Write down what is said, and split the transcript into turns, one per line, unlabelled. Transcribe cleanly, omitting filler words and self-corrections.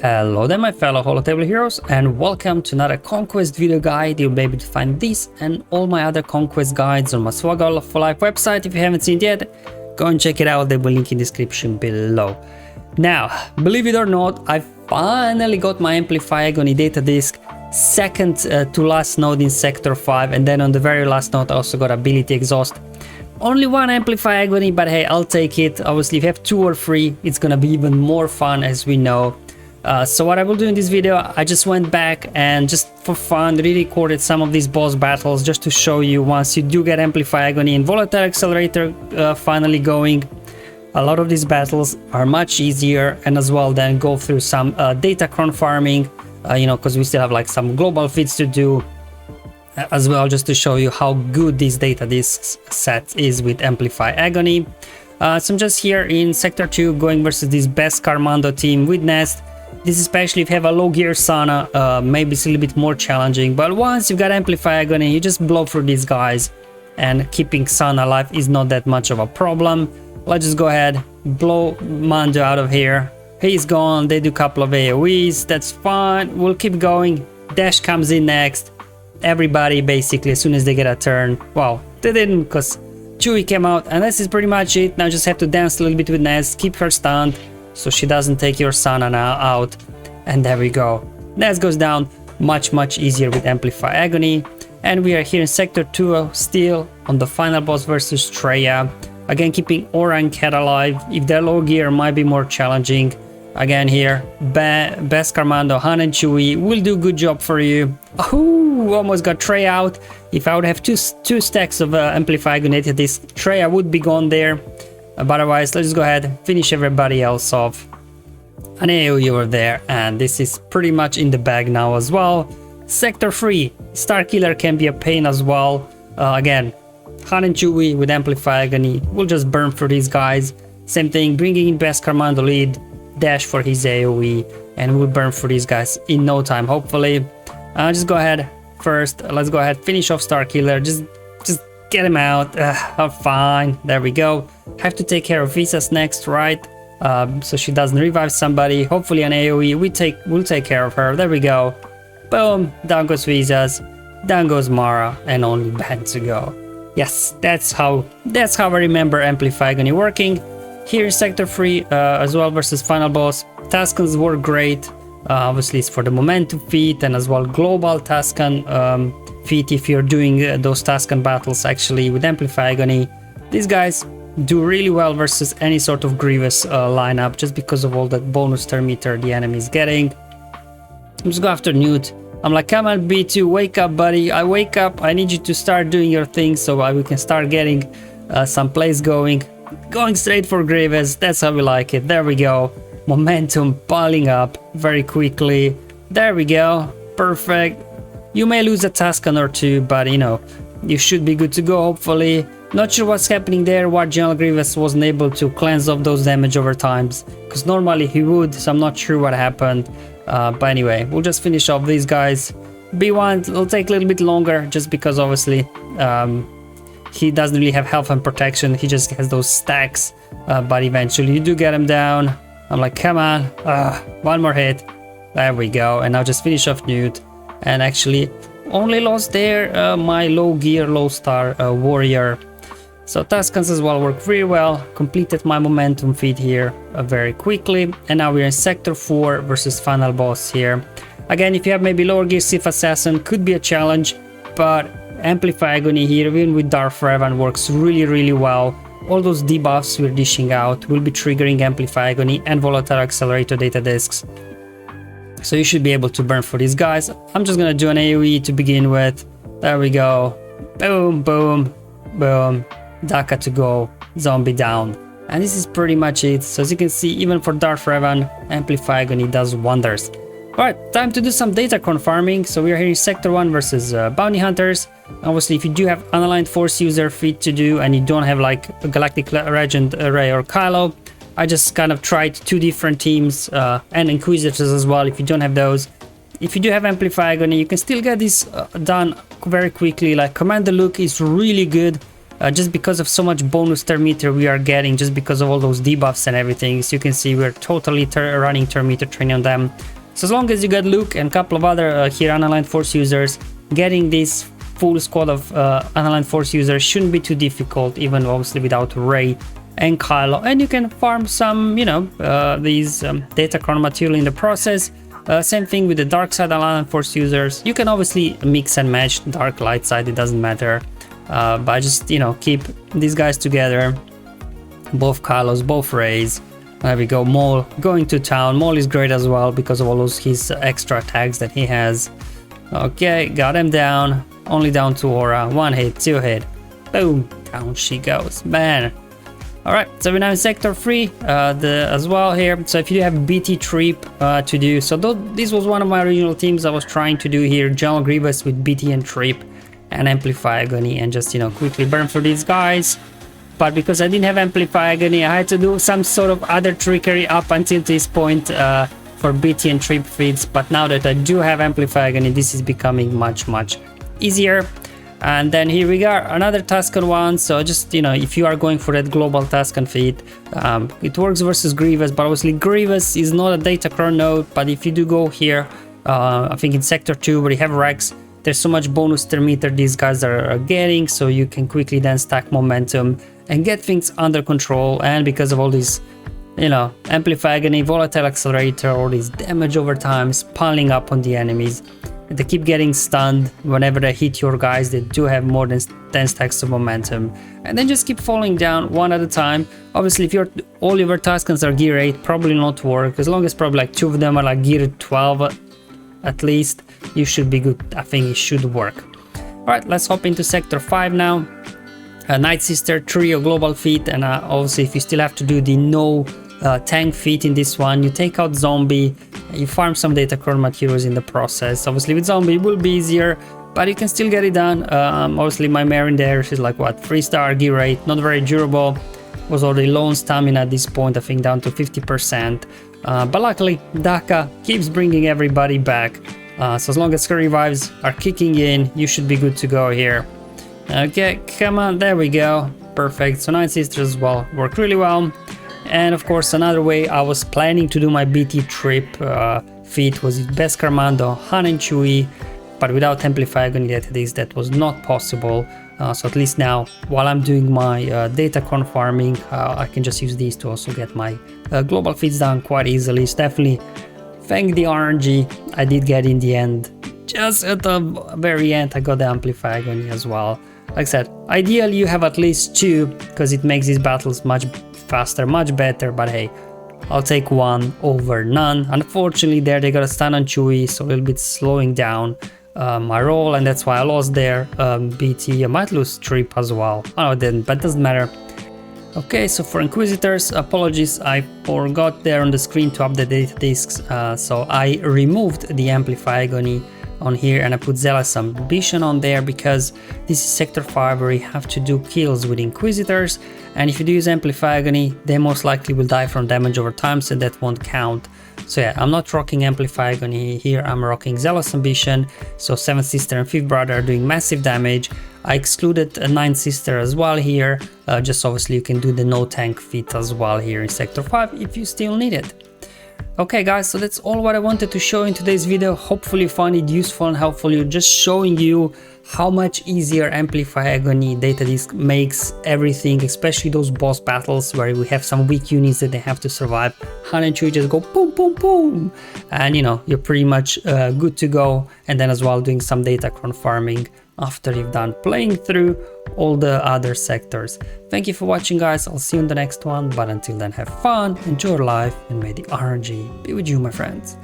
Hello there my fellow holotable heroes, and welcome to another Conquest video guide. You'll be able to find this and all my other Conquest guides on my SWGOH for Life website. If you haven't seen it yet, go and check it out. There will be a link in the description below. Now, believe it or not, I finally got my Amplify Agony data disk, second to last node in Sector 5, and then on the very last node I also got Ability Exhaust. Only one Amplify Agony, but hey, I'll take it. Obviously, if you have 2 or 3, it's gonna be even more fun, as we know. So what I will do in this video, I just went back and just for fun re-recorded some of these boss battles just to show you once you do get Amplify Agony and Volatile Accelerator finally going. A lot of these battles are much easier, and as well then go through some datacron farming, you know, because we still have like some global feeds to do as well, just to show you how good this data disk set is with Amplify Agony. So I'm just here in Sector 2 going versus this best Carmando team with Nest. This especially if you have a low gear Sana, maybe it's a little bit more challenging, but once you've got Amplify Agony, you just blow through these guys, and keeping Sana alive is not that much of a problem. Let's just go ahead, blow Mando out of here. He's gone, they do a couple of AoEs, that's fine, we'll keep going. Dash comes in next. Everybody basically, as soon as they get a turn, well, they didn't because Chewie came out, and this is pretty much it. Now just have to dance a little bit with Nest, keep her stunned so she doesn't take your Sana now out, and there we go. Nest goes down, much easier with Amplify Agony. And we are here in Sector 2 still on the final boss versus Treya. Again, keeping Aura and Cat alive. If they're low gear, might be more challenging. Again here, best Carmando, Han and Chewie will do a good job for you. Oh, almost got Treya out. If I would have two stacks of Amplify Agony, this Treya would be gone there. But otherwise, let's go ahead and finish everybody else off. An AoE over there, and this is pretty much in the bag now as well. Sector 3, Starkiller can be a pain as well. Again, Han and Chewie with Amplify Agony will just burn through these guys. Same thing, bringing in best Carmando lead, Dash for his AoE, and we'll burn through these guys in no time, hopefully. Just go ahead first. Let's go ahead, finish off Starkiller. Just get him out. Oh, fine. There we go. Have to take care of Visas next, right? So she doesn't revive somebody. Hopefully an AoE. We'll take care of her. There we go. Boom. Down goes Visas. Down goes Mara, and only Ben to go. Yes, that's how I remember Amplify Agony working. Here in Sector 3 as well versus final boss. Tuskens work great. Obviously it's for the momentum feat, and as well global Tusken feat if you're doing those Tusken battles actually with Amplify Agony. These guys do really well versus any sort of Grievous lineup, just because of all that bonus turn meter the enemy is getting. Let's go after Newt. I'm like, come on B2, wake up buddy. I wake up, I need you to start doing your thing so we can start getting some plays going. Going straight for Grievous, that's how we like it. There we go. Momentum piling up very quickly. There we go. Perfect. You may lose a Tusken or 2, but you know, you should be good to go, hopefully. Not sure what's happening there, why General Grievous wasn't able to cleanse off those damage over times, because normally he would, so I'm not sure what happened. But anyway, we'll just finish off these guys. B1 will take a little bit longer, just because obviously he doesn't really have health and protection, he just has those stacks, but eventually you do get him down. I'm like, come on, one more hit. There we go, and I'll just finish off Newt. And actually, only lost there my low gear, low star warrior. So Tuskens as well worked very well. Completed my momentum feed here very quickly. And now we're in Sector 4 versus final boss here. Again, if you have maybe lower gear Sith Assassin, could be a challenge, but Amplify Agony here, even with Darth Revan, works really well. All those debuffs we're dishing out will be triggering Amplify Agony and Volatile Accelerator data disks. So you should be able to burn for these guys. I'm just gonna do an AoE to begin with. There we go. Boom, boom, boom. Daka to go. Zombie down. And this is pretty much it. So as you can see, even for Darth Revan, Amplify Agony does wonders. Alright, time to do some datacron farming. So we are here in Sector 1 versus Bounty Hunters. Obviously, if you do have Unaligned Force User feat to do, and you don't have like a Galactic Regent Rey or Kylo, I just kind of tried 2 different teams, and Inquisitors as well if you don't have those. If you do have Amplify Agony, you can still get this done very quickly. Like Commander Luke is really good just because of so much bonus turn meter we are getting, just because of all those debuffs and everything. As you can see, we're totally running turn meter training on them. So as long as you got Luke and a couple of other here unaligned force users, getting this full squad of unaligned force users shouldn't be too difficult, even obviously without Ray and Kylo. And you can farm some, you know, these data chron material in the process. Same thing with the dark side unaligned force users. You can obviously mix and match dark light side, it doesn't matter. But just, you know, keep these guys together, both Kylos, both Rays. There we go. Maul going to town. Maul is great as well because of all those his extra attacks that he has. Okay, got him down. Only down to Aura. 1 hit, 2 hit. Boom, down she goes. Man. Alright, so we're now in Sector 3 as well here. So if you have BT Trip to do, so this was one of my original teams I was trying to do here. General Grievous with BT and Trip and Amplify Agony, and just, you know, quickly burn through these guys. But because I didn't have Amplify Agony, I had to do some sort of other trickery up until this point for BT and Trip feeds. But now that I do have Amplify Agony, this is becoming much easier. And then here we go, another Tusken one. So just, you know, if you are going for that global Tusken feed, it works versus Grievous, but obviously Grievous is not a data chron node. But if you do go here, I think in Sector 2 where you have Rex, there's so much bonus turn meter these guys are getting, so you can quickly then stack momentum and get things under control. And because of all these, you know, Amplify Agony, Volatile Accelerator, all these damage over time piling up on the enemies, they keep getting stunned whenever they hit your guys. They do have more than 10 stacks of momentum, and then just keep falling down one at a time. Obviously, if all your Tuskens are gear 8, probably not work. As long as probably like 2 of them are like gear 12 at least, you should be good. I think it should work. All right, let's hop into Sector 5 now. Night Sister trio global feat, and obviously if you still have to do the no tank feat in this one, you take out Zombie, you farm some data chron materials in the process. Obviously with Zombie it will be easier, but you can still get it done. Obviously my mare in there, she's like what, 3-star gear 8, not very durable, was already low on stamina at this point, I think down to 50%. But luckily Daka keeps bringing everybody back, so as long as her revives are kicking in, you should be good to go here. Okay, come on, there we go, perfect. So Night Sisters as well work really well. And of course another way I was planning to do my BT Trip feat was with Beskar Mando, Han and Chewie, but without Amplify Agony that was not possible. So at least now, while I'm doing my data chron farming, I can just use these to also get my global feats done quite easily. It's definitely thank the RNG I did get in the end. Just at the very end I got the Amplify Agony as well. Like I said, ideally you have at least 2, because it makes these battles much faster, much better, but hey, I'll take 1 over none. Unfortunately there they got a stun on Chewie, so a little bit slowing down my roll, and that's why I lost there. BT, I might lose Trip as well. Oh, I didn't, but it doesn't matter. Okay, so for Inquisitors, apologies, I forgot there on the screen to update data disks, so I removed the Amplify Agony on here and I put Zealous Ambition on there because this is Sector 5 where you have to do kills with Inquisitors, and if you do use Amplify Agony, they most likely will die from damage over time, so that won't count. So yeah, I'm not rocking Amplify Agony here, I'm rocking Zealous Ambition, so 7th Sister and 5th Brother are doing massive damage. I excluded a 9th Sister as well here, just obviously you can do the no tank feat as well here in Sector 5 if you still need it. Okay guys, so that's all what I wanted to show in today's video. Hopefully you find it useful and helpful. Just showing you how much easier Amplify Agony data disk makes everything, especially those boss battles where we have some weak units that they have to survive. Han and Chewie just go boom boom boom, and you know, you're pretty much good to go. And then as well doing some data chron farming after you've done playing through all the other sectors. Thank you for watching guys, I'll see you in the next one, but until then have fun, enjoy your life, and may the RNG be with you my friends.